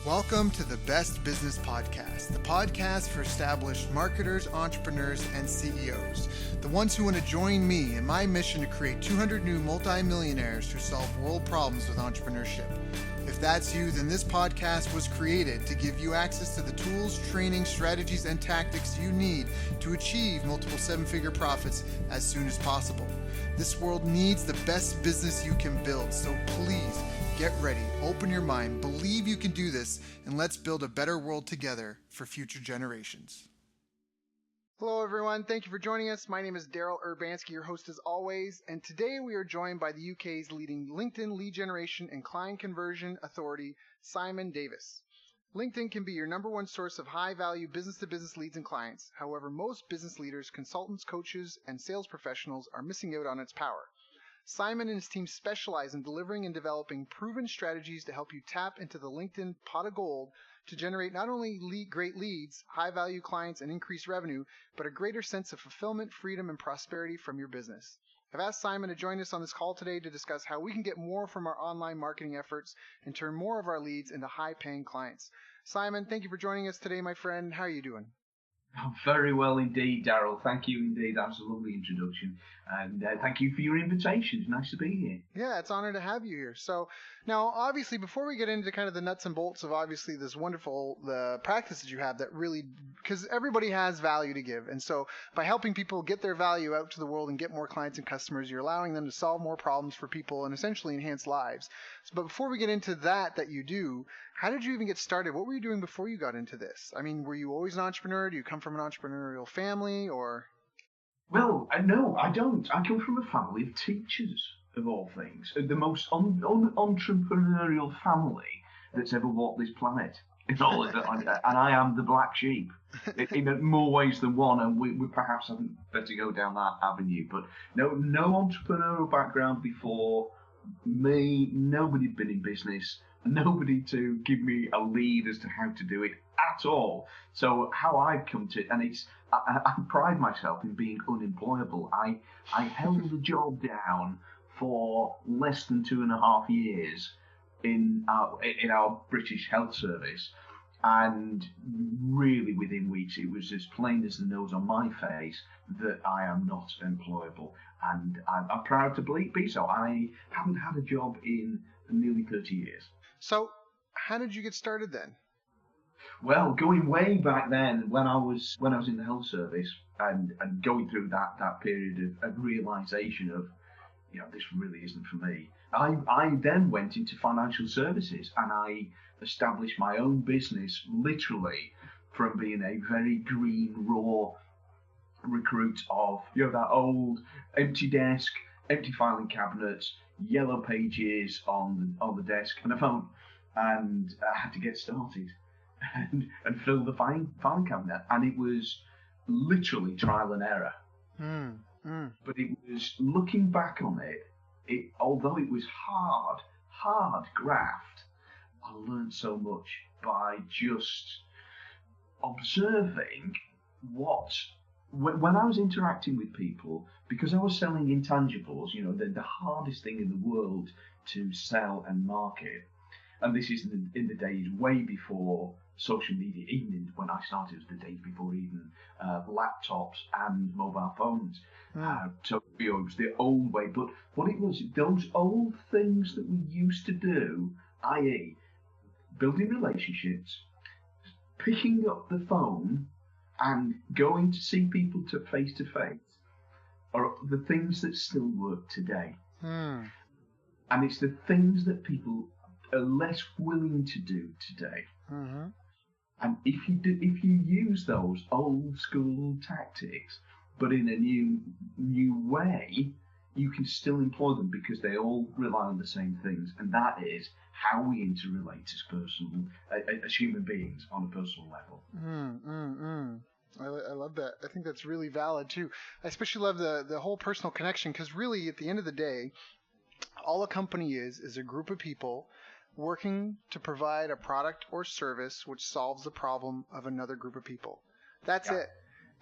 Welcome to the Best Business Podcast, the podcast for established marketers, entrepreneurs, and CEOs, the ones who want to join me in my mission to create 200 new multimillionaires who solve world problems with entrepreneurship. If that's you, then this podcast was created to give you access to the tools, training, strategies, and tactics you need to achieve multiple seven-figure profits as soon as possible. This world needs the best business you can build, so please get ready, open your mind, believe you can do this, and let's build a better world together for future generations. Hello everyone, thank you for joining us. My name is Daryl Urbanski, your host as always, and today we are joined by the UK's leading LinkedIn lead generation and client conversion authority, Simon Davis. LinkedIn can be your number one source of high-value business-to-business leads and clients. However, most business leaders, consultants, coaches, and sales professionals are missing out on its power. Simon and his team specialize in delivering and developing proven strategies to help you tap into the LinkedIn pot of gold to generate not only great leads, high-value clients, and increased revenue, but a greater sense of fulfillment, freedom, and prosperity from your business. I've asked Simon to join us on this call today to discuss how we can get more from our online marketing efforts and turn more of our leads into high-paying clients. Simon, thank you for joining us today, my friend. How are you doing? Oh, very well indeed, Daryl. Thank you indeed. That was a lovely introduction. And thank you for your invitation. It's nice to be here. Yeah, it's an honor to have you here. So now, obviously, before we get into kind of the nuts and bolts of obviously this wonderful the practices you have that really, because everybody has value to give. And so by helping people get their value out to the world and get more clients and customers, you're allowing them to solve more problems for people and essentially enhance lives. But before we get into that you do, how did you even get started? What were you doing before you got into this? I mean, were you always an entrepreneur? Do you come from an entrepreneurial family or? Well, no, I don't. I come from a family of teachers, of all things. The most entrepreneurial family that's ever walked this planet. And I am the black sheep in more ways than one, and we perhaps haven't better go down that avenue. But no entrepreneurial background before me. Nobody had been in business. Nobody to give me a lead as to how to do it at all. So how I've come to, and I pride myself in being unemployable. I held the job down for less than 2.5 years in our British Health Service, and really within weeks it was as plain as the nose on my face that I am not employable, and I'm proud to be so. I haven't had a job in nearly 30 years. So how did you get started then? Well, going way back then, when I was in the health service and going through that period of realization of, this really isn't for me, I then went into financial services and I established my own business, literally from being a very green, raw recruit of, that old empty desk, empty filing cabinets, yellow pages on the desk and a phone, and I had to get started and fill the filing cabinet, and it was literally trial and error. But it was, looking back on it, although it was hard graft, I learned so much by just observing when I was interacting with people, because I was selling intangibles, the hardest thing in the world to sell and market. And this is in the days way before social media, even when I started, it was the days before even laptops and mobile phones. So it was the old way. But what it was, those old things that we used to do, i.e. building relationships, picking up the phone and going to see people face to face, are the things that still work today. And it's the things that people are less willing to do today. And if you use those old school tactics, but in a new way, you can still employ them because they all rely on the same things, and that is how we interrelate as human beings on a personal level. I love that. I think that's really valid too. I especially love the whole personal connection, because really at the end of the day, all a company is a group of people working to provide a product or service which solves the problem of another group of people. That's it.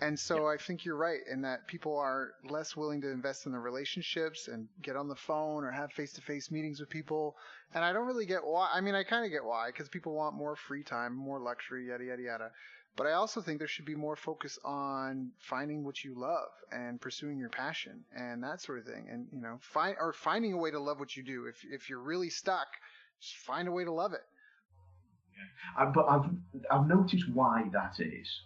And so I think you're right in that people are less willing to invest in the relationships and get on the phone or have face-to-face meetings with people. And I don't really get why. I mean, I kind of get why, because people want more free time, more luxury, yada, yada, yada. But I also think there should be more focus on finding what you love and pursuing your passion and that sort of thing. And, finding a way to love what you do. If you're really stuck, just find a way to love it. But I've noticed why that is.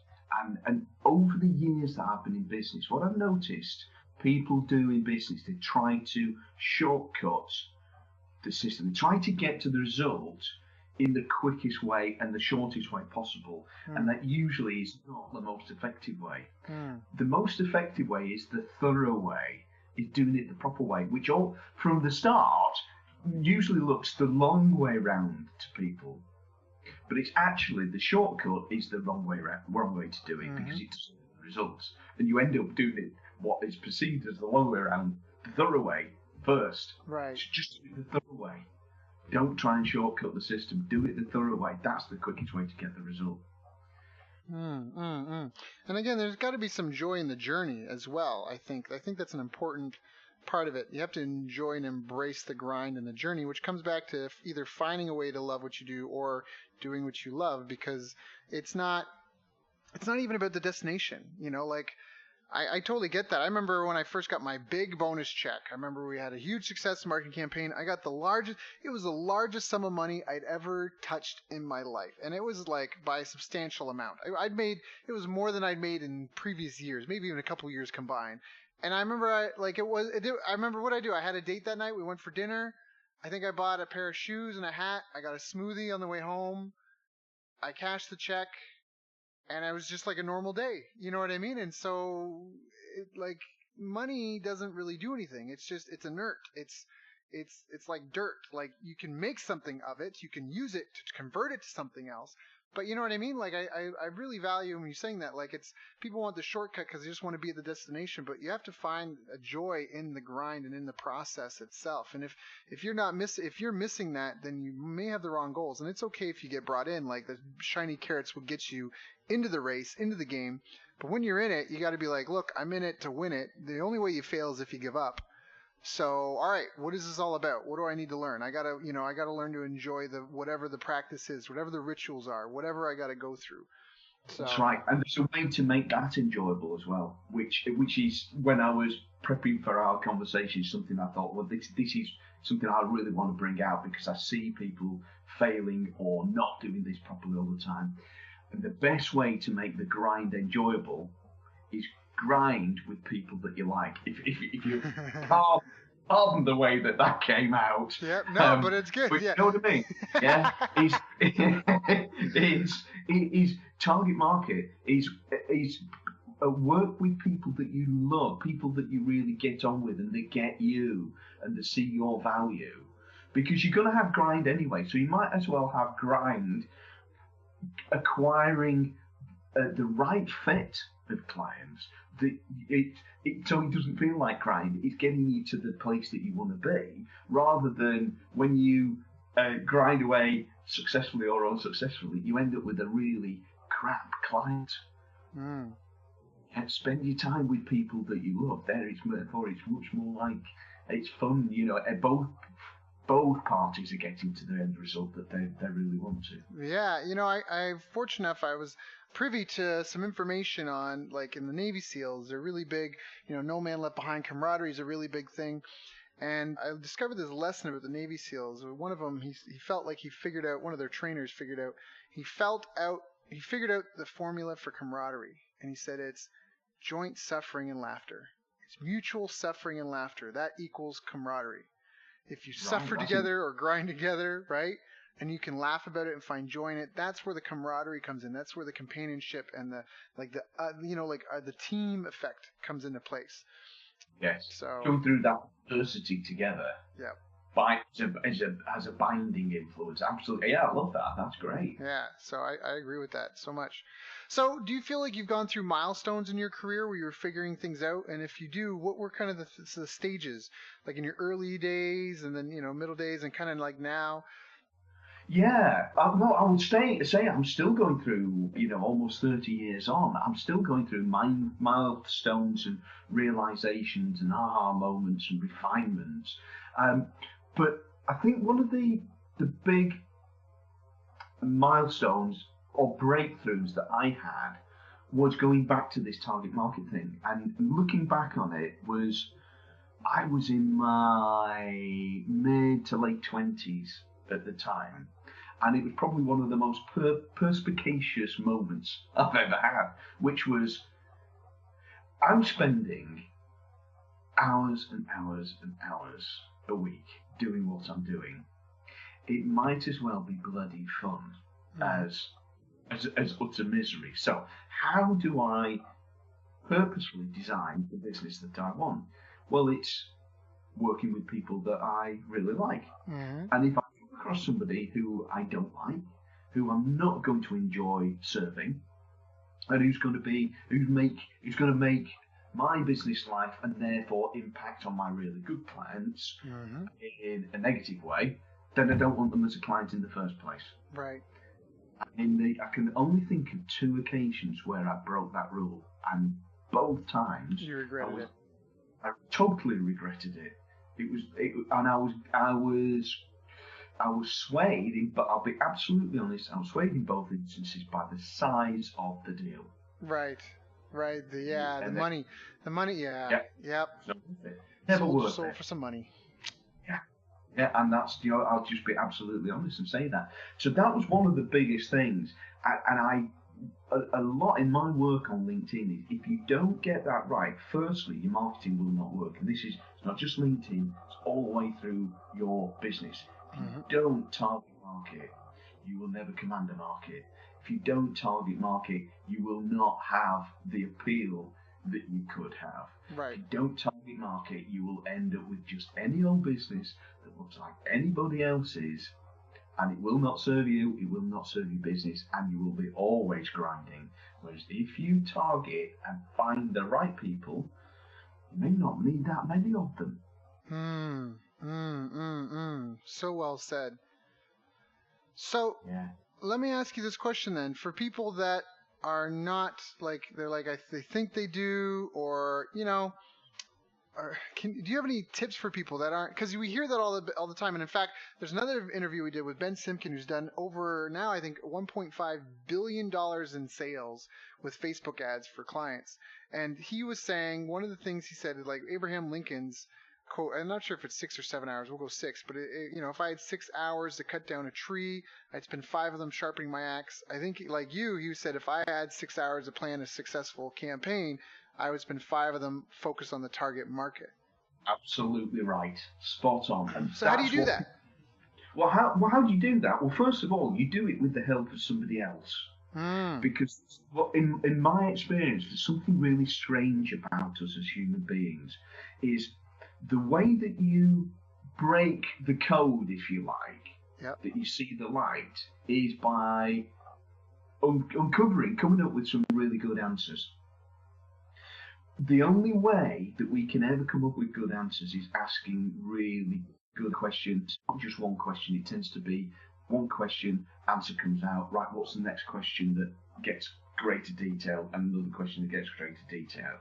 And over the years that I've been in business, what I've noticed people do in business, they try to shortcut the system. They try to get to the result in the quickest way and the shortest way possible. And that usually is not the most effective way. The most effective way is the thorough way, is doing it the proper way, which all from the start usually looks the long way round to people. But it's actually the shortcut is the wrong way to do it, because it doesn't get the results, and you end up doing it what is perceived as the long way around, the thorough way first. Right. Just do it the thorough way. Don't try and shortcut the system. Do it the thorough way. That's the quickest way to get the result. And again, there's got to be some joy in the journey as well. I think that's an important part of it. You have to enjoy and embrace the grind and the journey, which comes back to either finding a way to love what you do or doing what you love, because it's not even about the destination, like I totally get that. I remember when I first got my big bonus check. I remember we had a huge success marketing campaign. I got the largest sum of money I'd ever touched in my life. And it was like by a substantial amount. It was more than I'd made in previous years, maybe even a couple of years combined. And I remember I remember what I do. I had a date that night. We went for dinner. I think I bought a pair of shoes and a hat. I got a smoothie on the way home. I cashed the check, and it was just like a normal day. You know what I mean? And so, money doesn't really do anything. It's inert. It's like dirt. Like, you can make something of it. You can use it to convert it to something else. But you know what I mean? Like, I really value when you're saying that. Like, it's people want the shortcut because they just want to be at the destination, but you have to find a joy in the grind and in the process itself. And if you're missing that, then you may have the wrong goals. And it's okay if you get brought in. Like, the shiny carrots will get you into the race, into the game. But when you're in it, you got to be like, look, I'm in it to win it. The only way you fail is if you give up. So, all right, what is this all about? What do I need to learn? I gotta learn to enjoy whatever the practice is, whatever the rituals are, whatever I gotta go through. So. That's right, and there's a way to make that enjoyable as well, which is when I was prepping for our conversation, something I thought, well, this is something I really want to bring out, because I see people failing or not doing this properly all the time. And the best way to make the grind enjoyable is grind with people that you like. If you pardon the way that came out. Yeah, no, but it's good. But yeah. You know what I mean? Yeah, is target market is work with people that you love, people that you really get on with, and they get you and they see your value, because you're going to have grind anyway. So you might as well have grind acquiring the right fit of clients. So it doesn't feel like grind. It's getting you to the place that you want to be, rather than when you grind away successfully or unsuccessfully, you end up with a really crap client. And spend your time with people that you love. It's much more like it's fun. Both parties are getting to the end result that they really want to. Yeah, I'm fortunate enough. I was privy to some information on, like, in the Navy SEALs, they're really big. No man left behind. Camaraderie is a really big thing. And I discovered this lesson about the Navy SEALs. One of them, he felt like he figured out. One of their trainers figured out. He figured out the formula for camaraderie, and he said it's joint suffering and laughter. It's mutual suffering and laughter. That equals camaraderie. If you suffer together or grind together, right, and you can laugh about it and find joy in it, that's where the camaraderie comes in. That's where the companionship and the team effect comes into place. Yes. So go through that adversity together. Yeah. As a binding influence. Absolutely. Yeah, I love that. That's great. Yeah. So I agree with that so much. So do you feel like you've gone through milestones in your career where you're figuring things out? And if you do, what were kind of the stages, like in your early days and then, middle days and kind of like now? Yeah, well, I would say I'm still going through, almost 30 years on. I'm still going through milestones and realizations and aha moments and refinements. But I think one of the big milestones or breakthroughs that I had was going back to this target market thing. And looking back on it I was in my mid to late 20s at the time. And it was probably one of the most perspicacious moments I've ever had, which was I'm spending hours and hours and hours a week doing what I'm doing. It might as well be bloody fun as utter misery. So how do I purposefully design the business that I want? Well, it's working with people that I really like. Mm-hmm. And if I come across somebody who I don't like, who I'm not going to enjoy serving, and who's going to make my business life and therefore impact on my really good clients in a negative way, then I don't want them as a client in the first place. Right. I can only think of 2 occasions where I broke that rule, and both times you regretted it. I totally regretted it. And I was swayed, but I'll be absolutely honest, I was swayed in both instances by the size of the deal. Right. The money, yeah. Yep. Never worth sold it. for some money. Yeah, and that's, I'll just be absolutely honest and say that. So that was one of the biggest things. And a lot in my work on LinkedIn is if you don't get that right, firstly, your marketing will not work. And it's not just LinkedIn, it's all the way through your business. If you don't target market, you will never command a market. If you don't target market, you will not have the appeal that you could have. Right. If you don't target market, you will end up with just any old business that looks like anybody else's, and it will not serve you, it will not serve your business, and you will be always grinding. Whereas if you target and find the right people, you may not need that many of them. So well said. So let me ask you this question then. For people that are not like, they think they do, or, do you have any tips for people that aren't, because we hear that all the time. And in fact, there's another interview we did with Ben Simkin, who's done over now, I think, $1.5 billion in sales with Facebook ads for clients. And he was saying, one of the things he said is like Abraham Lincoln's quote, I'm not sure if it's 6 or 7 hours, we'll go 6, but if I had 6 hours to cut down a tree, I'd spend 5 of them sharpening my axe. I think like you said, if I had 6 hours to plan a successful campaign, I would spend 5 of them focused on the target market. Absolutely right. Spot on. And so how do you do that? Well, how do you do that? Well, first of all, you do it with the help of somebody else. Because in my experience, there's something really strange about us as human beings, is the way that you break the code, if you like, that you see the light, is by coming up with some really good answers. The only way that we can ever come up with good answers is asking really good questions. Not just one question, it tends to be one question, answer comes out, right, what's the next question that gets greater detail, and another question that gets greater detail.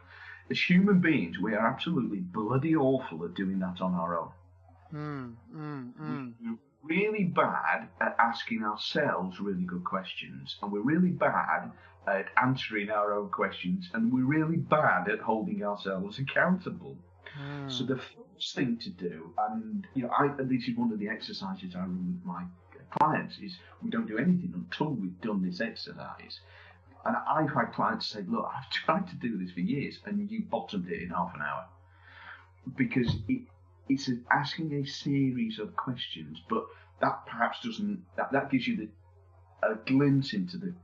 As human beings, we are absolutely bloody awful at doing that on our own. We're really bad at asking ourselves really good questions, and we're really bad at answering our own questions, and we're really bad at holding ourselves accountable. So the first thing to do, and this is one of the exercises I run with my clients, is we don't do anything until we've done this exercise. And I've had clients say, look, I've tried to do this for years, and you bottomed it in half an hour. Because it's asking a series of questions, but that perhaps doesn't, that gives you a glimpse into the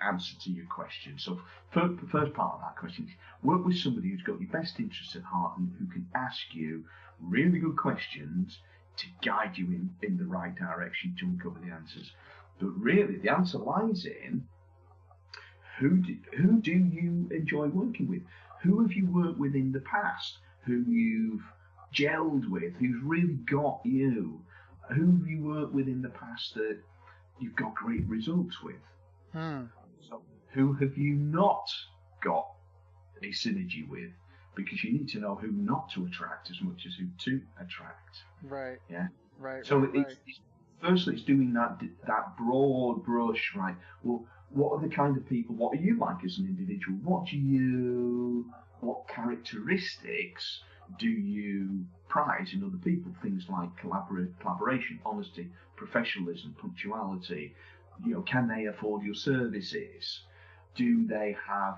answer to your question. So the first part of that question is work with somebody who's got your best interests at heart and who can ask you really good questions to guide you in the right direction to uncover the answers. But really, the answer lies in who do you enjoy working with? Who have you worked with in the past? Who you've gelled with? Who's really got you? Who have you worked with in the past that you've got great results with. Hmm. So who have you not got a synergy with? Because you need to know who not to attract as much as who to attract. Right. Yeah. Right. So right, it's firstly it's doing that broad brush, right? Well, what are the kind of people? What are you like as an individual? What characteristics do you prize in other people? Things like collaboration, honesty, professionalism, punctuality. You know, can they afford your services? Do they have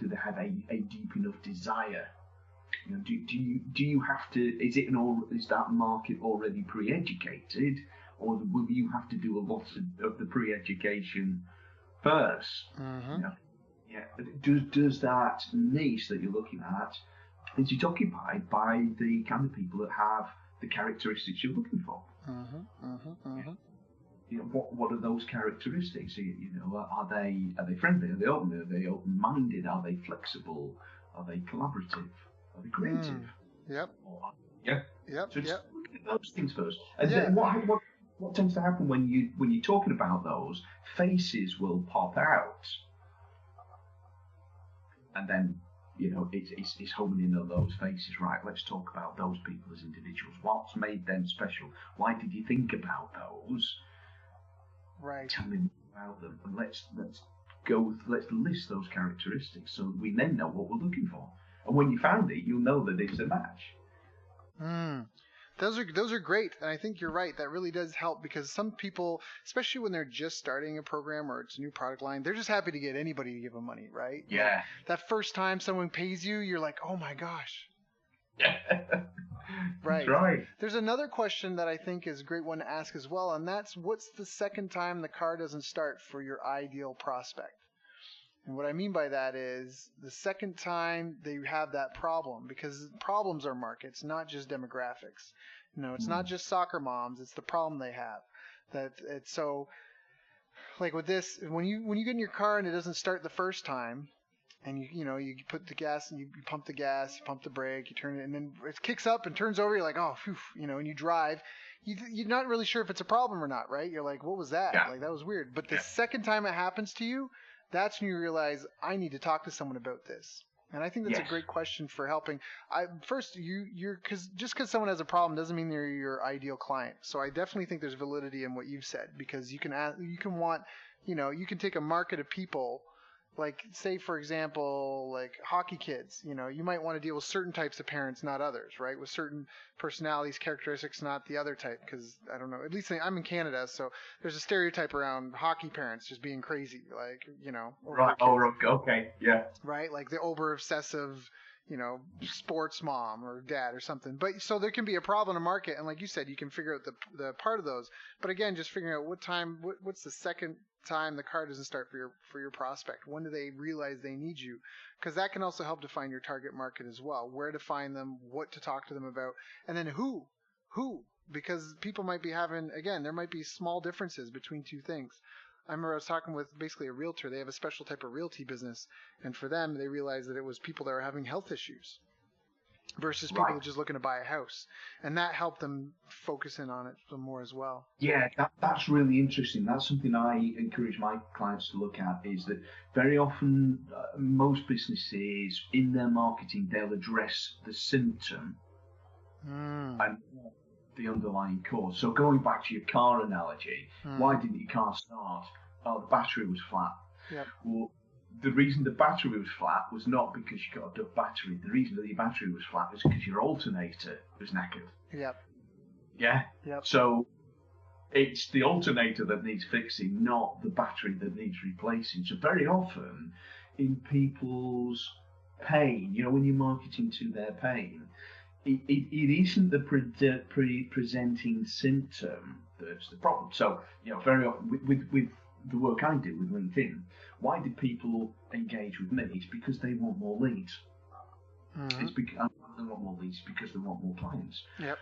a deep enough desire? You know, do you have to? Is that market already pre-educated, or will you have to do a lot of the pre-education first? Mm-hmm. You know? Yeah. Does that niche that you're looking at, is it occupied by the kind of people that have the characteristics you're looking for? Mm-hmm. Mm-hmm. Mm-hmm. You know, what are those characteristics? You know, are they friendly? Are they open-minded? Are they flexible? Are they collaborative? Are they creative? Yep. Yeah. Yep. So just Yep. look at those things first. And Yeah. then what tends to happen when you're talking about those, faces will pop out, and then you know it's homing in on those faces. Right. Let's talk about those people as individuals. What's made them special? Why did you think about those? Right. Tell me about them, and let's list those characteristics so we then know what we're looking for. And when you found it, you'll know that it's a match. Those are great, and I think you're right. That really does help, because some people, especially when they're just starting a program or it's a new product line, they're just happy to get anybody to give them money, right? Yeah. Like, that first time someone pays you, you're like, oh my gosh. Yeah. Right. That's right. There's another question that I think is a great one to ask as well, and that's, what's the second time the car doesn't start for your ideal prospect? And what I mean by that is the second time they have that problem, because problems are markets, not just demographics. You know, it's not just soccer moms, it's the problem they have. That it's so, like with this, when you get in your car and it doesn't start the first time, and you put the gas and you pump the gas, you pump the brake, you turn it, and then it kicks up and turns over, you're like, oh, phew, and you drive. You're not really sure if it's a problem or not, right? You're like, what was that? Yeah. Like, that was weird. But the second time it happens to you, that's when you realize, I need to talk to someone about this. And I think that's a great question for helping. First, just because someone has a problem doesn't mean they're your ideal client. So I definitely think there's validity in what you've said, because you can take a market of people, like, say, for example, like hockey kids. You might want to deal with certain types of parents, not others, right? With certain personalities, characteristics, not the other type, because I don't know. At least I'm in Canada, so there's a stereotype around hockey parents just being crazy, like, Right. Oh, okay. Yeah. Right, like the over obsessive, sports mom or dad or something. But so there can be a problem in the market, and like you said, you can figure out the part of those. But again, just figuring out what's the second time the car doesn't start for your prospect. When do they realize they need you? Because that can also help define your target market as well. Where to find them, what to talk to them about, and then who, because people might be there might be small differences between two things. I remember I was talking with basically a realtor. They have a special type of realty business, and for them, they realized that it was people that were having health issues versus people just looking to buy a house, and that helped them focus in on it more as well. Yeah, that's really interesting. That's something I encourage my clients to look at, is that very often most businesses in their marketing, they'll address the symptom and the underlying cause. So going back to your car analogy, why didn't your car start? Oh, the battery was flat. Yep. Well, the reason the battery was flat was not because you got a dull battery. The reason that your battery was flat was because your alternator was knackered. Yep. Yeah? Yep. So it's the alternator that needs fixing, not the battery that needs replacing. So very often in people's pain, when you're marketing to their pain, it isn't the presenting symptom that's the problem. So, very often with the work I do with LinkedIn, why do people engage with me? It's because they want more leads. It's because they want more leads because they want more clients. Yep.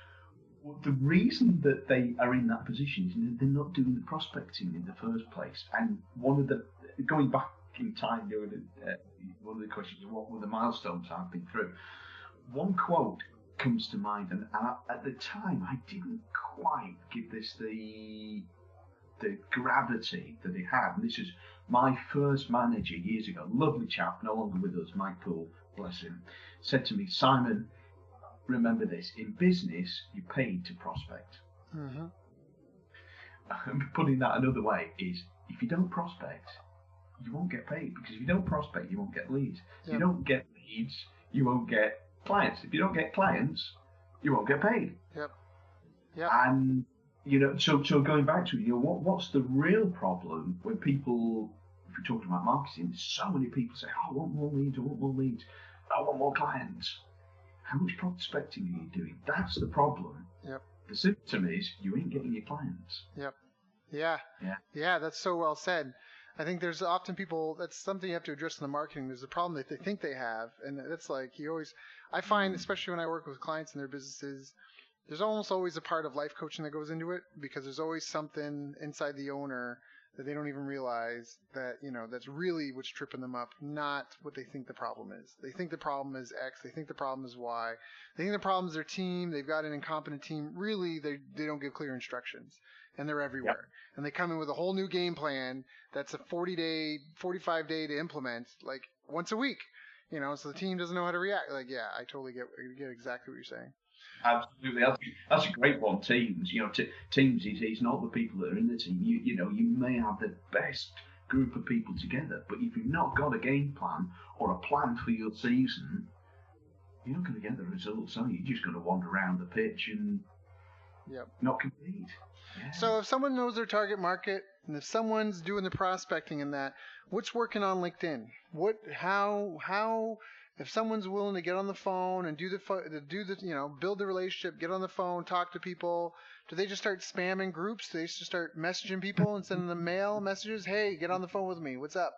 Well, the reason that they are in that position is they're not doing the prospecting in the first place. And going back in time, one of the questions, what were the milestones I've been through? One quote comes to mind, and at the time I didn't quite give this the the gravity that it had. And this is my first manager years ago, lovely chap, no longer with us, Mike Poole, bless him, said to me, Simon, remember this, in business, you're paid to prospect. Mm-hmm. Putting that another way is, if you don't prospect, you won't get paid, because if you don't prospect, you won't get leads. If you don't get leads, you won't get clients. If you don't get clients, you won't get paid. Yep. And so going back to what's the real problem when people, if you're talking about marketing, so many people say, I want more leads, I want more leads, I want more clients. How much prospecting are you doing? That's the problem. Yep. The symptom is you ain't getting your clients. Yep. Yeah, that's so well said. I think there's often people, that's something you have to address in the marketing. There's a problem that they think they have. And that's like, I find, especially when I work with clients in their businesses, there's almost always a part of life coaching that goes into it, because there's always something inside the owner that they don't even realize that, that's really what's tripping them up, not what they think the problem is. They think the problem is X. They think the problem is Y. They think the problem is their team. They've got an incompetent team. Really, they don't give clear instructions, and they're everywhere. Yep. And they come in with a whole new game plan that's a 45 day to implement, like once a week, so the team doesn't know how to react. Like, yeah, I totally get exactly what you're saying. Absolutely, that's a great one. Teams, teams is not the people that are in the team. You may have the best group of people together, but if you've not got a game plan or a plan for your season, you're not going to get the results. So you're just going to wander around the pitch and not compete. Yeah. So if someone knows their target market, and if someone's doing the prospecting in that, what's working on LinkedIn? How? If someone's willing to get on the phone and build the relationship, get on the phone, talk to people, do they just start spamming groups? Do they just start messaging people and sending them mail messages? Hey, get on the phone with me. What's up?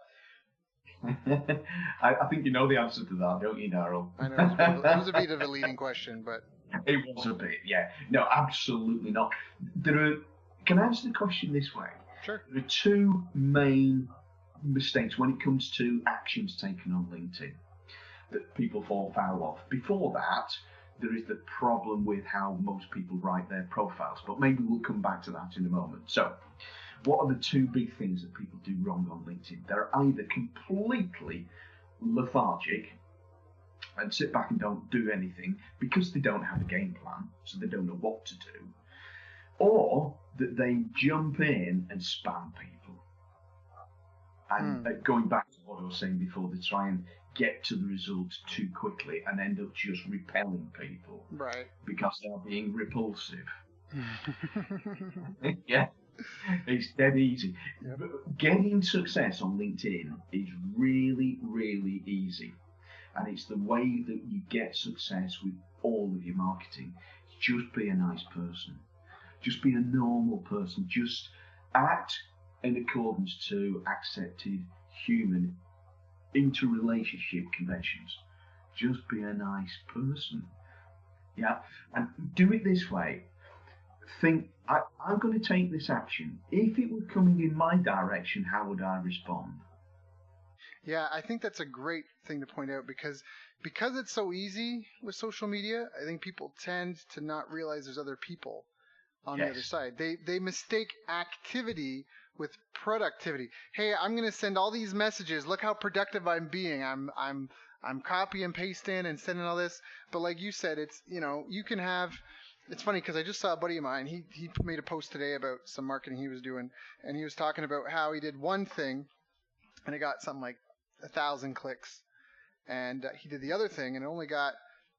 I think you know the answer to that, don't you, Daryl? I know. It was a bit of a leading question, but... It was a bit, yeah. No, absolutely not. Can I answer the question this way? Sure. There are two main mistakes when it comes to actions taken on LinkedIn that people fall foul of. Before that, there is the problem with how most people write their profiles, but maybe we'll come back to that in a moment. So, what are the two big things that people do wrong on LinkedIn? They're either completely lethargic and sit back and don't do anything because they don't have a game plan, so they don't know what to do, or that they jump in and spam people. And going back to what I was saying before, they try and get to the results too quickly and end up just repelling people. Right. Because they're being repulsive. Yeah. It's dead easy. Yep. Getting success on LinkedIn is really, really easy. And it's the way that you get success with all of your marketing. Just be a nice person. Just be a normal person. Just act in accordance to accepted human interrelationship conventions. Just be a nice person. Yeah, and do it this way. Think, I'm going to take this action. If it were coming in my direction, how would I respond? Yeah, I think that's a great thing to point out because it's so easy with social media. I think people tend to not realize there's other people on the other side. They mistake activity with productivity. Hey, I'm going to send all these messages. Look how productive I'm being. I'm copy and pasting and sending all this. But like you said, it's, you can have, it's funny because I just saw a buddy of mine. He made a post today about some marketing he was doing, and he was talking about how he did one thing and it got something like 1,000 clicks. And he did the other thing and it only got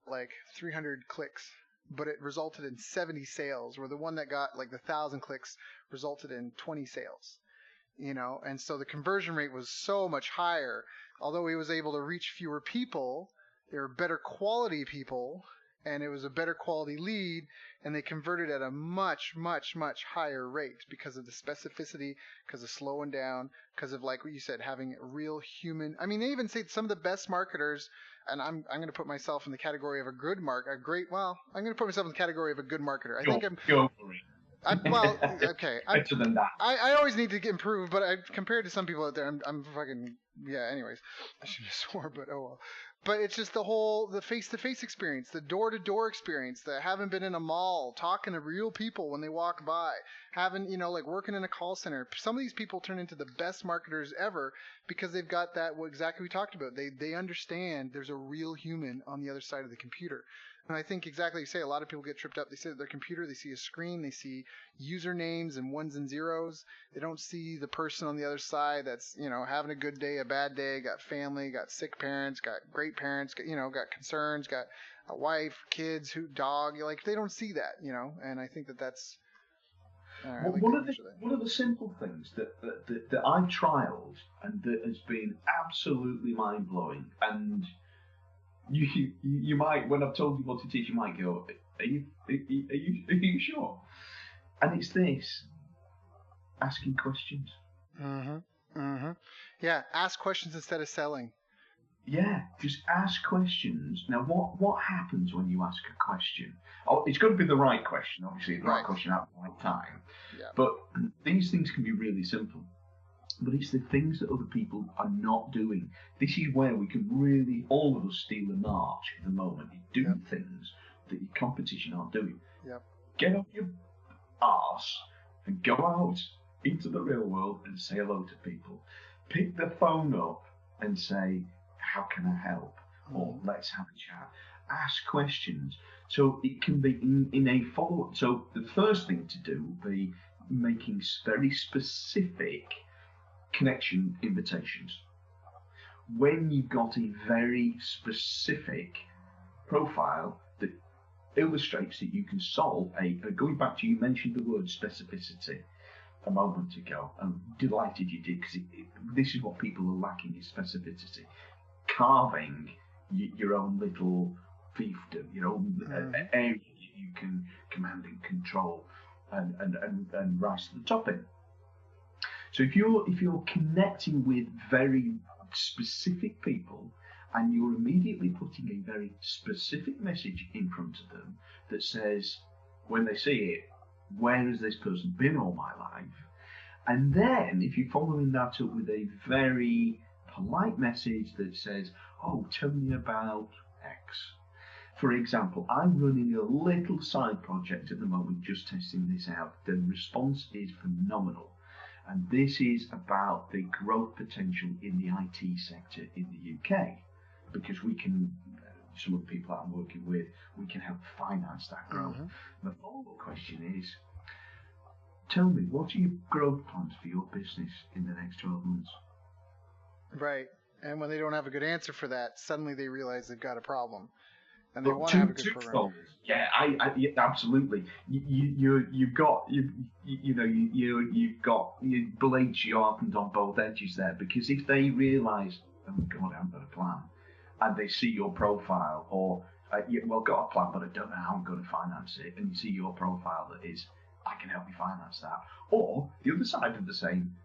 like 300 clicks. But it resulted in 70 sales, where the one that got like the 1,000 clicks resulted in 20 sales, and so the conversion rate was so much higher. Although he was able to reach fewer people, they were better quality people, and it was a better quality lead, and they converted at a much, much, much higher rate because of the specificity, because of slowing down, because of, like what you said, having a real human. I mean, they even say some of the best marketers, and I'm going to put myself in the category of I'm going to put myself in the category of a good marketer. I think I'm. Go for it. Okay. Better than that. I always need to improve, but compared to some people out there, I'm fucking, yeah, anyways. I shouldn't have swore, but oh well. But it's just the face-to-face experience, the door-to-door experience, the haven't been in a mall, talking to real people when they walk by, having, like working in a call center. Some of these people turn into the best marketers ever because they've got that, what exactly we talked about. They understand there's a real human on the other side of the computer. And I think exactly you say, a lot of people get tripped up. They sit at their computer, they see a screen, they see usernames and ones and zeros. They don't see the person on the other side that's, having a good day, a bad day, got family, got sick parents, got great parents, got concerns, got a wife, kids, dog. Like, they don't see that, and I think that's... One of the simple things that I've trialed and that has been absolutely mind blowing, and you might, when I've told you what to teach, you might go, are you sure? And it's this: asking questions. Yeah, ask questions instead of selling. Yeah, just ask questions. Now, what happens when you ask a question? Oh, it's got to be the right question, obviously, the right question at the right time. Yeah. But these things can be really simple. But it's the things that other people are not doing. This is where we can really, all of us, steal a march at the moment. You do things that your competition aren't doing. Yep. Get off your arse and go out into the real world and say hello to people. Pick the phone up and say, how can I help? Or let's have a chat. Ask questions. So it can be in a follow-up. So the first thing to do will be making very specific connection invitations. When you've got a very specific profile that illustrates that you can solve going back to, you mentioned the word specificity a moment ago. I'm delighted you did, because this is what people are lacking, is specificity. Carving your own little fiefdom, your own area you can command and control and rise to the top in. So if you're connecting with very specific people and you're immediately putting a very specific message in front of them that says, when they see it, where has this person been all my life? And then if you're following that up with a very polite message that says, oh, tell me about X. For example, I'm running a little side project at the moment, just testing this out. The response is phenomenal. And this is about the growth potential in the IT sector in the UK, because we can, some of the people that I'm working with, we can help finance that growth. The follow-up question is, tell me, what are your growth plans for your business in the next 12 months? Right. And when they don't have a good answer for that, suddenly they realize they've got a problem. And they want to have a good program. Yeah, I absolutely. You've got your blades sharpened on both edges there, because if they realise, oh my God, I haven't got a plan, and they see your profile, or got a plan, but I don't know how I'm going to finance it, and you see your profile that is, I can help you finance that. Or the other side of the same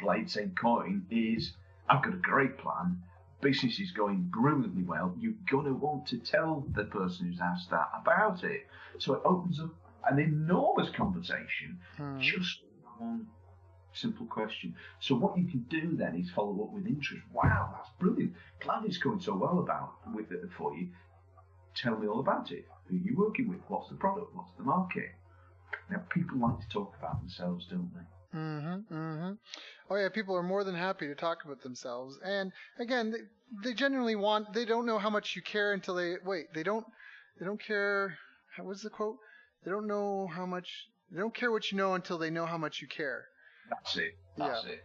blade, same coin, is, I've got a great plan. Business is going brilliantly well. You're going to want to tell the person who's asked that about it. So it opens up an enormous conversation just one simple question. So what you can do then is follow up with interest. Wow, that's brilliant. Glad it's going so well with it for you. Tell me all about it. Who are you working with? What's the product? What's the market? Now, people like to talk about themselves, don't they? Oh yeah, people are more than happy to talk about themselves. And again, they genuinely they don't know how much you care until they don't care. What's the quote? They don't care what you know until they know how much you care. That's it. That's it.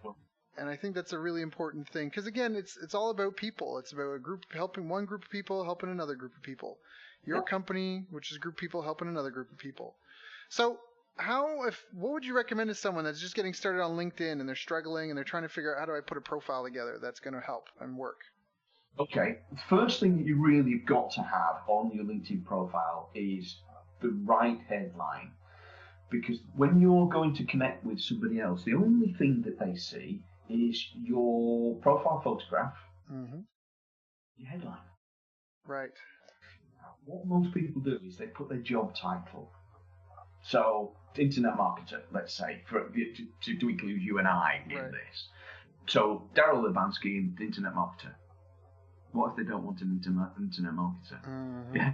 And I think that's a really important thing, because again, it's all about people. It's about helping one group of people, helping another group of people. Your company, which is a group of people, helping another group of people. So what would you recommend to someone that's just getting started on LinkedIn and they're struggling and they're trying to figure out, how do I put a profile together that's going to help and work? Okay, the first thing that you really have got to have on your LinkedIn profile is the right headline. Because when you're going to connect with somebody else, the only thing that they see is your profile photograph, your headline. Right. What most people do is they put their job title. So, internet marketer, let's say, to include you and I in this. So, Daryl Urbanski, internet marketer. What if they don't want an internet marketer? Yeah.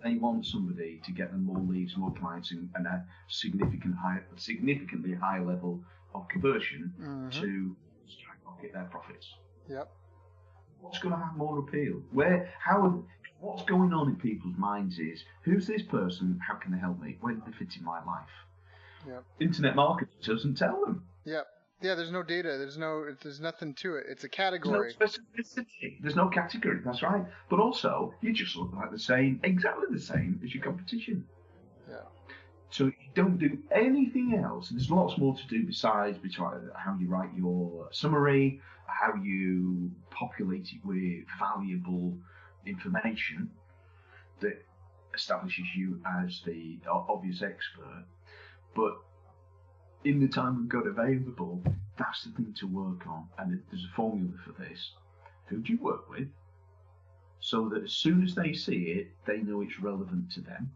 they want somebody to get them more leads, more clients, and a significantly high level of conversion to skyrocket their profits. Yep. What's going to have more appeal? What's going on in people's minds is, who's this person? How can they help me? Where do they fit in my life? Yep. Internet marketing doesn't tell them. Yep. Yeah, there's no data. There's nothing to it. It's a category. There's no specificity. There's no category. That's right. But also, you just look like exactly the same as your competition. Yeah. So you don't do anything else. There's lots more to do besides how you write your summary, how you populate it with valuable information that establishes you as the obvious expert. But in the time we've got available, that's the thing to work on. And there's a formula for this. Who do you work with? So that as soon as they see it, they know it's relevant to them.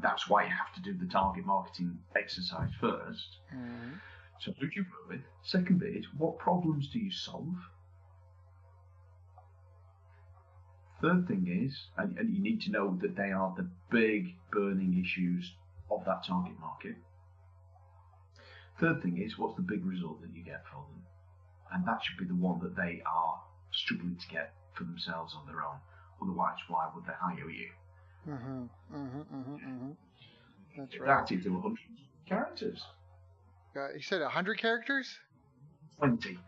That's why you have to do the target marketing exercise first. Mm-hmm. So who do you work with? Second bit is, what problems do you solve? Third thing is, and you need to know that they are the big burning issues of that target market. Third thing is, what's the big result that you get for them? And that should be the one that they are struggling to get for themselves on their own. Otherwise, why would they hire you? That's right. That is 100 characters. You said 100 characters? 20.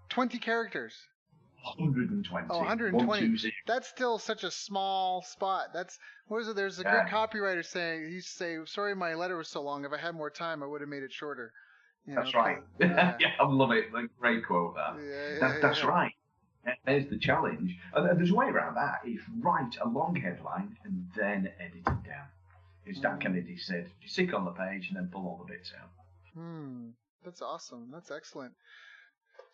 20 characters. 120. Oh, 120. That's still such a small spot. What is it? There's a good copywriter saying, he used to say, sorry my letter was so long. If I had more time, I would have made it shorter. That's right. Yeah. I love it. Like, great quote, that. That's right. There's the challenge. And there's a way around that. Is write a long headline and then edit it down. As Dan Kennedy said, you stick on the page and then pull all the bits out. That's awesome. That's excellent.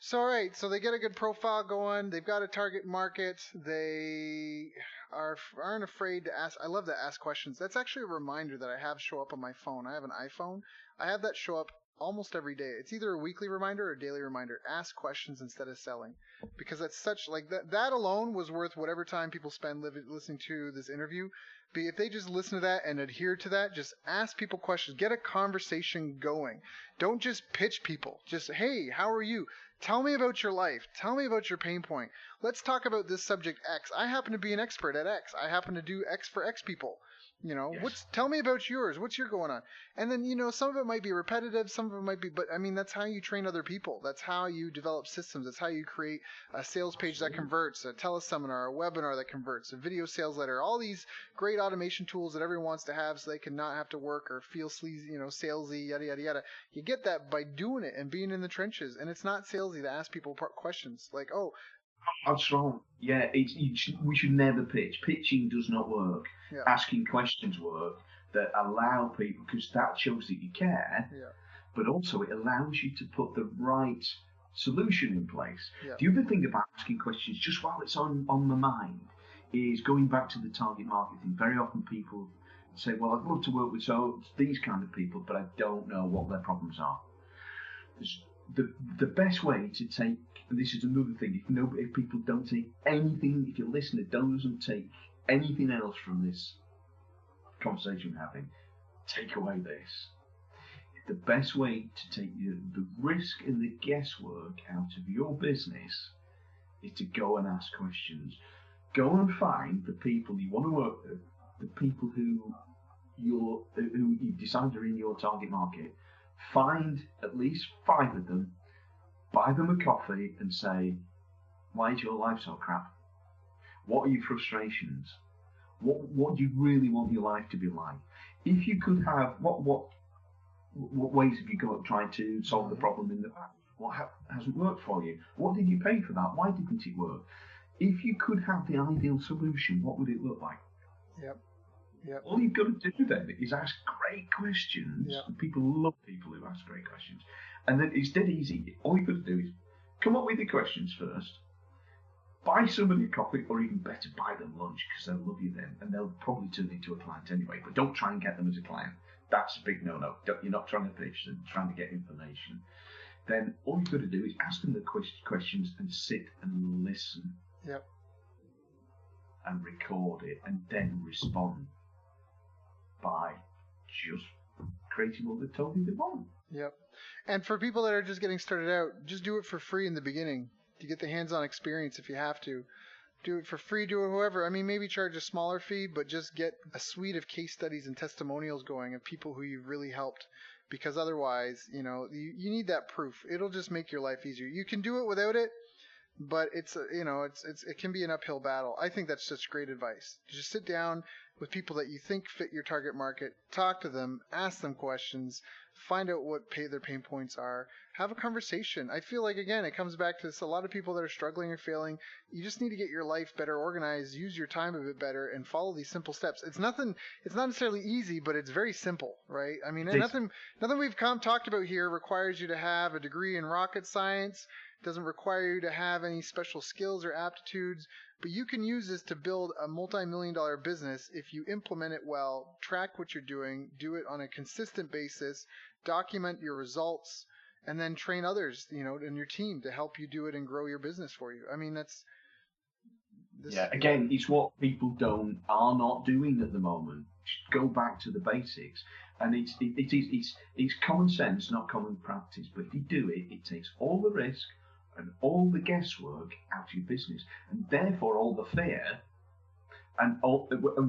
So, all right. So they get a good profile going. They've got a target market. They aren't afraid to ask. I love to ask questions. That's actually a reminder that I have show up on my phone. I have an iPhone. I have that show up almost every day. It's either a weekly reminder or a daily reminder. Ask questions instead of selling, because that's such like that alone was worth whatever time people spend listening to this interview. But if they just listen to that and adhere to that, just ask people questions, get a conversation going. Don't just pitch people. Just, hey, how are you? Tell me about your life. Tell me about your pain point. Let's talk about this subject X. I happen to be an expert at X. I happen to do X for X people. Yes. Tell me about yours. What's your going on? And then, some of it might be repetitive. Some of it might be, but I mean, that's how you train other people. That's how you develop systems. That's how you create a sales page that converts, a teleseminar, a webinar that converts, a video sales letter, all these great automation tools that everyone wants to have so they can not have to work or feel sleazy, salesy, yada, yada, yada. You get that by doing it and being in the trenches. And it's not salesy to ask people questions like, oh, that's wrong. Yeah, we should never pitch. Pitching does not work. Yeah. Asking questions work that allow people, because that shows that you care, but also it allows you to put the right solution in place. Yeah. The other thing about asking questions, just while it's on my mind, is going back to the target marketing. Very often people say, well, I'd love to work with these kind of people, but I don't know what their problems are. The best way to take, and this is another thing, if people don't take anything, if your listener doesn't take anything else from this conversation we're having, take away this. The best way to take the risk and the guesswork out of your business is to go and ask questions. Go and find the people you want to work with, the people who you decide are in your target market. Find at least 5 of them, buy them a coffee and say, why is your life so crap? What are your frustrations? What do you really want your life to be like? If you could have, what ways have you got trying to solve the problem in the past? What hasn't worked for you? What did you pay for that? Why didn't it work? If you could have the ideal solution, what would it look like? Yep. All you've got to do then is ask great questions. Yep. People love people who ask great questions. And then it's dead easy. All you've got to do is come up with your questions first, buy somebody a coffee, or even better, buy them lunch, because they'll love you then, and they'll probably turn into a client anyway. But don't try and get them as a client. That's a big no-no. You're not trying to pitch them, trying to get information. Then all you've got to do is ask them the questions and sit and listen. Yep. and record it and then respond by just creating what they told you they want. Yep. And for people that are just getting started out, just do it for free in the beginning to get the hands-on experience if you have to. Do it for free, do it however. I mean, maybe charge a smaller fee, but just get a suite of case studies and testimonials going of people who you've really helped. Because otherwise, you need that proof. It'll just make your life easier. You can do it without it, but it can be an uphill battle. I think that's just great advice. Just sit down with people that you think fit your target market, talk to them, ask them questions, find out what their pain points are, have a conversation. I feel like, again, it comes back to this. A lot of people that are struggling or failing, you just need to get your life better organized, use your time a bit better, and follow these simple steps. It's not necessarily easy, but it's very simple, right? I mean, nothing we've talked about here requires you to have a degree in rocket science. It doesn't require you to have any special skills or aptitudes, but you can use this to build a multi-million-dollar business if you implement it well, track what you're doing, do it on a consistent basis, document your results, and then train others, in your team to help you do it and grow your business for you. I mean, again, it's what people are not doing at the moment. Just go back to the basics. And it's common sense, not common practice. But if you do it, it takes all the risk and all the guesswork out of your business, and therefore all the fear. And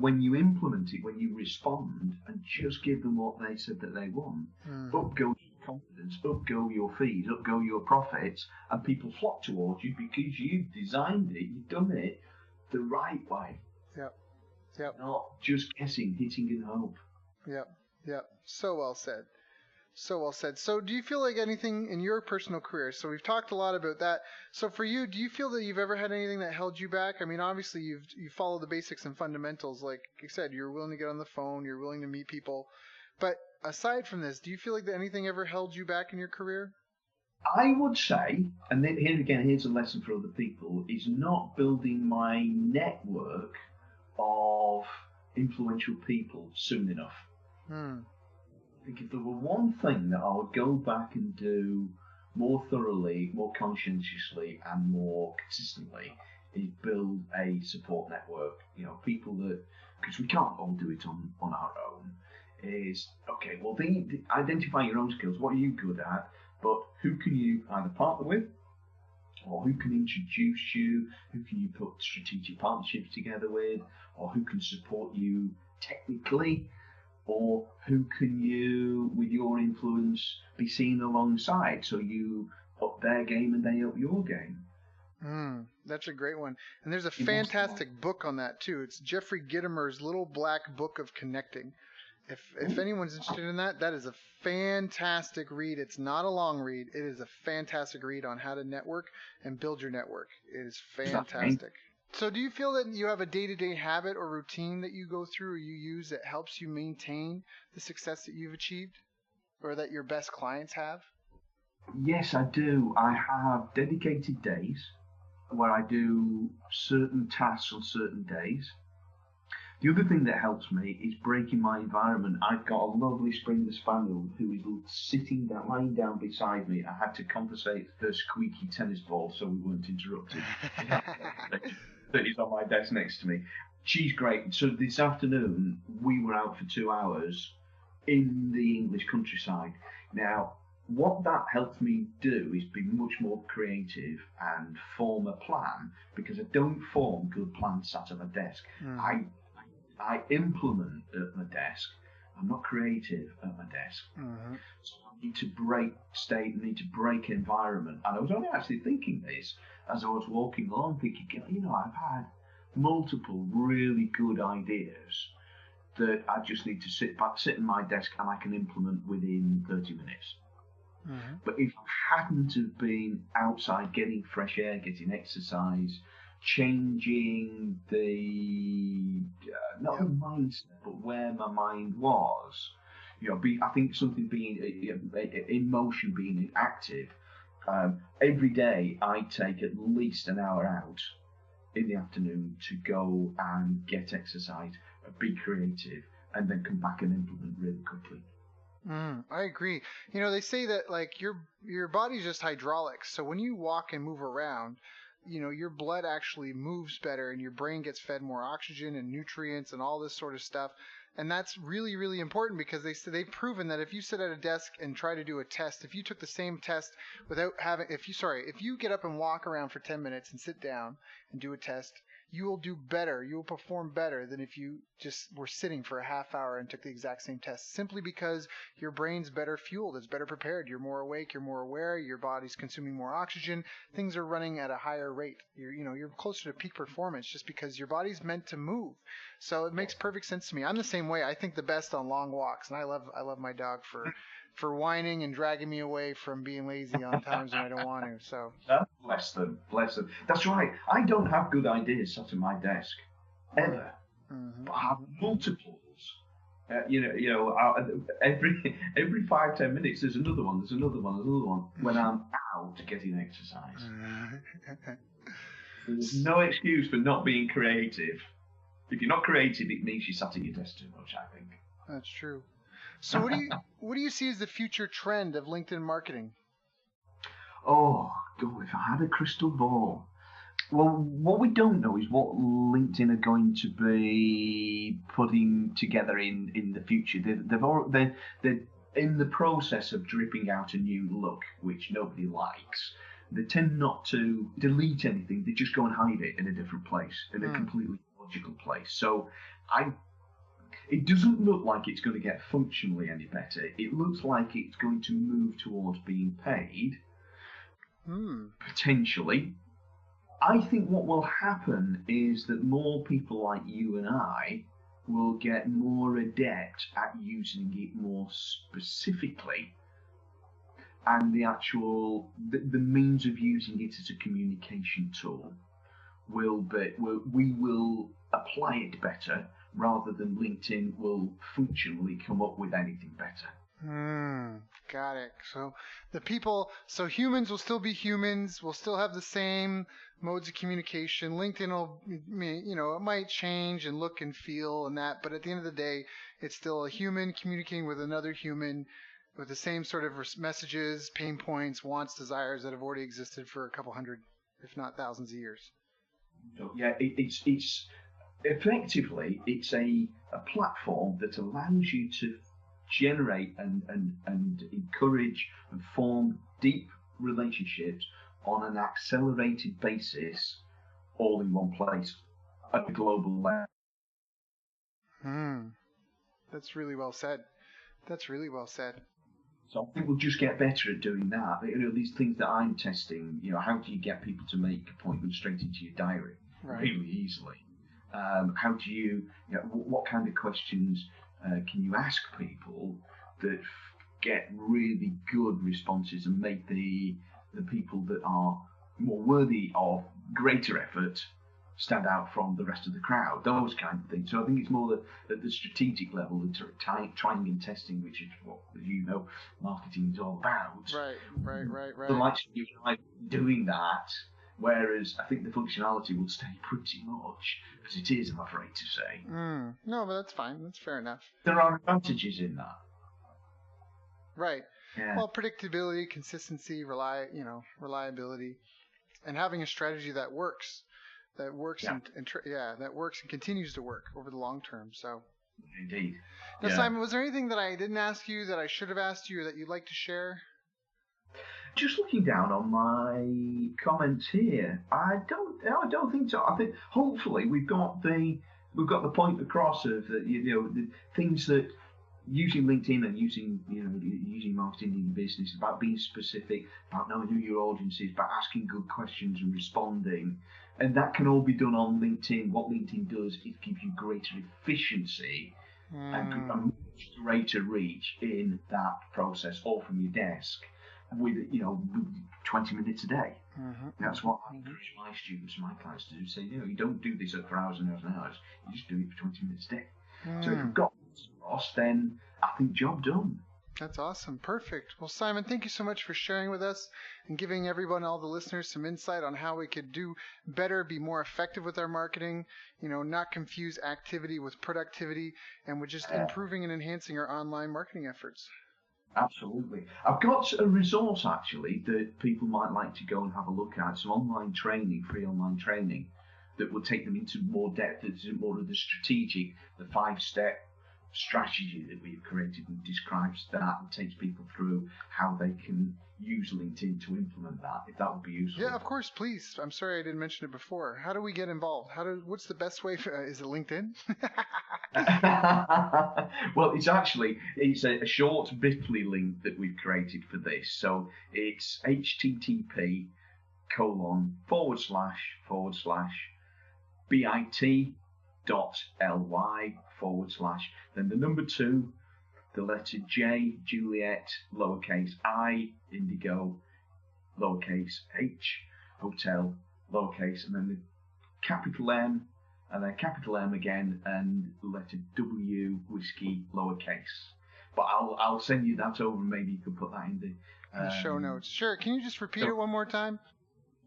when you implement it, when you respond and just give them what they said that they want, up goes your confidence, up go your fees, up go your profits, and people flock towards you because you've designed it, you've done it the right way. Yep. Not just guessing, hitting and hope. Yep. So well said. So do you feel like anything in your personal career? So we've talked a lot about that. So for you, do you feel that you've ever had anything that held you back? I mean, obviously you follow the basics and fundamentals. Like you said, you're willing to get on the phone, you're willing to meet people. But aside from this, do you feel like that anything ever held you back in your career? I would say, and then here's a lesson for other people, is not building my network of influential people soon enough. I think if there were one thing that I would go back and do more thoroughly, more conscientiously, and more consistently, is build a support network. People that, because we can't all do it on our own, is, okay, well, identify your own skills. What are you good at? But who can you either partner with, or who can introduce you, who can you put strategic partnerships together with, or who can support you technically, or who can you, with your influence, be seen alongside, so you up their game and they up your game. That's a great one. And there's a fantastic book on that too. It's Jeffrey Gitomer's Little Black Book of Connecting. If anyone's interested in that, that is a fantastic read. It's not a long read. It is a fantastic read on how to network and build your network. It is fantastic. So do you feel that you have a day-to-day habit or routine that you go through or you use that helps you maintain the success that you've achieved or that your best clients have? Yes, I do. I have dedicated days where I do certain tasks on certain days. The other thing that helps me is breaking my environment. I've got a lovely Springer Spaniel who is lying down beside me. I had to compensate her squeaky tennis ball so we weren't interrupted. That is on my desk next to me. She's great. So this afternoon, we were out for 2 hours in the English countryside. Now, what that helps me do is be much more creative and form a plan, because I don't form good plans sat at my desk. I implement at my desk. I'm not creative at my desk. So I need to break state, I need to break environment. And I was only actually thinking this as I was walking along, thinking, I've had multiple really good ideas that I just need to sit in my desk and I can implement within 30 minutes. But if I hadn't have been outside getting fresh air, getting exercise, changing the not the mindset, but where my mind was, I think something being in motion, being active. Every day I take at least an hour out in the afternoon to go and get exercise, be creative, and then come back and implement really quickly. I agree. They say that like your body's just hydraulics. So when you walk and move around, your blood actually moves better and your brain gets fed more oxygen and nutrients and all this sort of stuff. And that's really, really important because they've proven that if you sit at a desk and try to do a test, if you took the same test without having, if you get up and walk around for 10 minutes and sit down and do a test, you will do better. You will perform better than if you just were sitting for a half hour and took the exact same test, simply because your brain's better fueled. It's better prepared. You're more awake. You're more aware. Your body's consuming more oxygen. Things are running at a higher rate. You're closer to peak performance just because your body's meant to move. So it makes perfect sense to me. I'm the same way. I think the best on long walks, and I love my dog for whining and dragging me away from being lazy on times when I don't want to. So bless them. That's right. I don't have good ideas sat at my desk ever, but I have multiples. Every 5-10 minutes, there's another one. When I'm out getting exercise. There's no excuse for not being creative. If you're not creative, it means you sat at your desk too much, I think. That's true. So what do you see as the future trend of LinkedIn marketing? Oh, God, if I had a crystal ball. Well, what we don't know is what LinkedIn are going to be putting together in the future. They're in the process of dripping out a new look, which nobody likes. They tend not to delete anything. They just go and hide it in a different place, in a completely logical place. So it doesn't look like it's going to get functionally any better. It looks like it's going to move towards being paid, potentially. I think what will happen is that more people like you and I will get more adept at using it more specifically, and the means of using it as a communication tool we will apply it better, rather than LinkedIn will functionally come up with anything better. Got it. So humans will still be humans. We'll still have the same modes of communication. LinkedIn will, it might change and look and feel and that, but at the end of the day, it's still a human communicating with another human with the same sort of messages, pain points, wants, desires that have already existed for a couple hundred, if not thousands of years. Yeah, it's effectively, it's a platform that allows you to generate and encourage and form deep relationships on an accelerated basis, all in one place at a global level. That's really well said. So I think we'll just get better at doing that. These things that I'm testing, how do you get people to make appointments straight into your diary really easily? How do you, what kind of questions can you ask people that get really good responses and make the people that are more worthy of greater effort stand out from the rest of the crowd, those kind of things. So I think it's more at the strategic level, the trying and testing, which is what, marketing is all about. Right. The likes of you and I doing that, whereas I think the functionality will stay pretty much as it is, I'm afraid to say. No, but that's fine. That's fair enough. There are advantages in that. Right. Yeah. Well, predictability, consistency, reliability, and having a strategy that works. That works that works and continues to work over the long term. So, indeed. Now, Simon, was there anything that I didn't ask you that I should have asked you or that you'd like to share? Just looking down on my comments here, I don't think so. I think hopefully we've got the point across of the things that using LinkedIn and using marketing in your business, about being specific, about knowing who your audience is, about asking good questions and responding. And that can all be done on LinkedIn. What LinkedIn does is give you greater efficiency and much greater reach in that process, all from your desk, with 20 minutes a day. That's what I encourage my students and my clients to do. Say, you don't do this for hours and hours and hours. You just do it for 20 minutes a day. So if you've got this across, then I think job done. That's awesome. Perfect. Well, Simon, thank you so much for sharing with us and giving everyone, all the listeners, some insight on how we could do better, be more effective with our marketing, not confuse activity with productivity, and with just improving and enhancing our online marketing efforts. Absolutely. I've got a resource actually that people might like to go and have a look at. Some online training, free online training, that will take them into more depth, into more of the strategic, the 5-step strategy that we've created, and describes that and takes people through how they can use LinkedIn to implement that, if that would be useful. Yeah, of course, please. I'm sorry I didn't mention it before. How do we get involved? What's the best way for, is it LinkedIn? Well, it's a short Bitly link that we've created for this. So it's http bit.ly/, then the number 2, the letter J, Juliet, lowercase I, indigo, lowercase h, hotel, lowercase, and then the capital M, and then capital M again, and letter W, whiskey, lowercase. But I'll send you that over, and maybe you can put that in the show notes. Sure. Can you just repeat it one more time?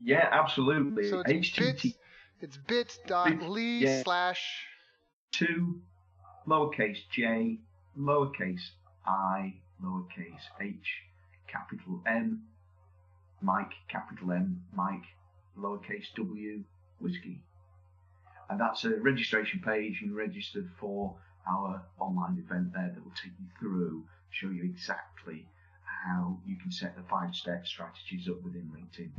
Yeah, absolutely. So it's bit.ly/, 2, lowercase j, lowercase I, lowercase h, capital M, Mike, capital M, Mike, lowercase w, whiskey. And that's a registration page. You registered for our online event there that will take you through, show you exactly how you can set the 5-step strategies up within LinkedIn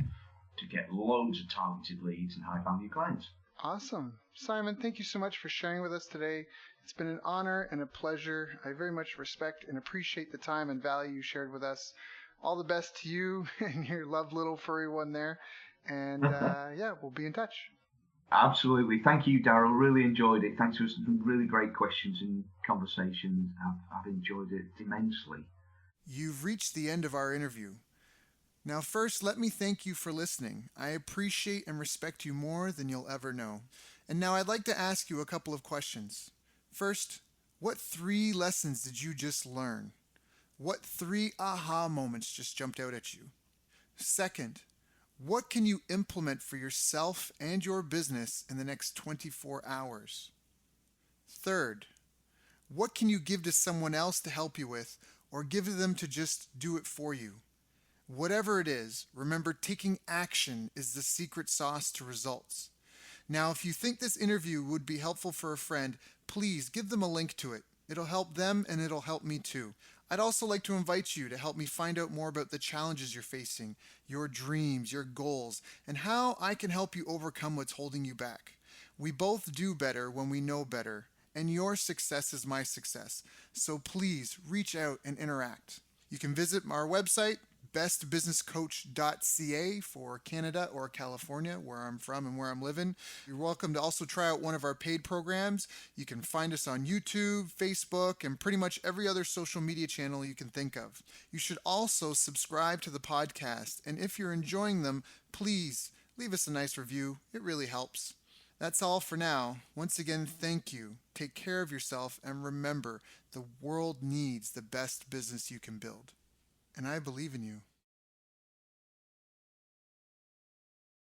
to get loads of targeted leads and high-value clients. Awesome. Simon, thank you so much for sharing with us today. It's been an honor and a pleasure. I very much respect and appreciate the time and value you shared with us. All the best to you and your loved little furry one there. And yeah, we'll be in touch. Absolutely. Thank you, Daryl. Really enjoyed it. Thanks for some really great questions and conversations. I've enjoyed it immensely. You've reached the end of our interview. Now, first, let me thank you for listening. I appreciate and respect you more than you'll ever know. And now I'd like to ask you a couple of questions. First, what 3 lessons did you just learn? What 3 aha moments just jumped out at you? Second, what can you implement for yourself and your business in the next 24 hours? Third, what can you give to someone else to help you with, or give to them to just do it for you? Whatever it is, remember, taking action is the secret sauce to results. Now, if you think this interview would be helpful for a friend, please give them a link to it. It'll help them and it'll help me too. I'd also like to invite you to help me find out more about the challenges you're facing, your dreams, your goals, and how I can help you overcome what's holding you back. We both do better when we know better, and your success is my success. So please reach out and interact. You can visit our website, bestbusinesscoach.ca for Canada or California, where I'm from and where I'm living. You're welcome to also try out one of our paid programs. You can find us on YouTube, Facebook, and pretty much every other social media channel you can think of. You should also subscribe to the podcast, and if you're enjoying them, please leave us a nice review. It really helps. That's all for now. Once again, thank you. Take care of yourself, and remember, the world needs the best business you can build. And I believe in you.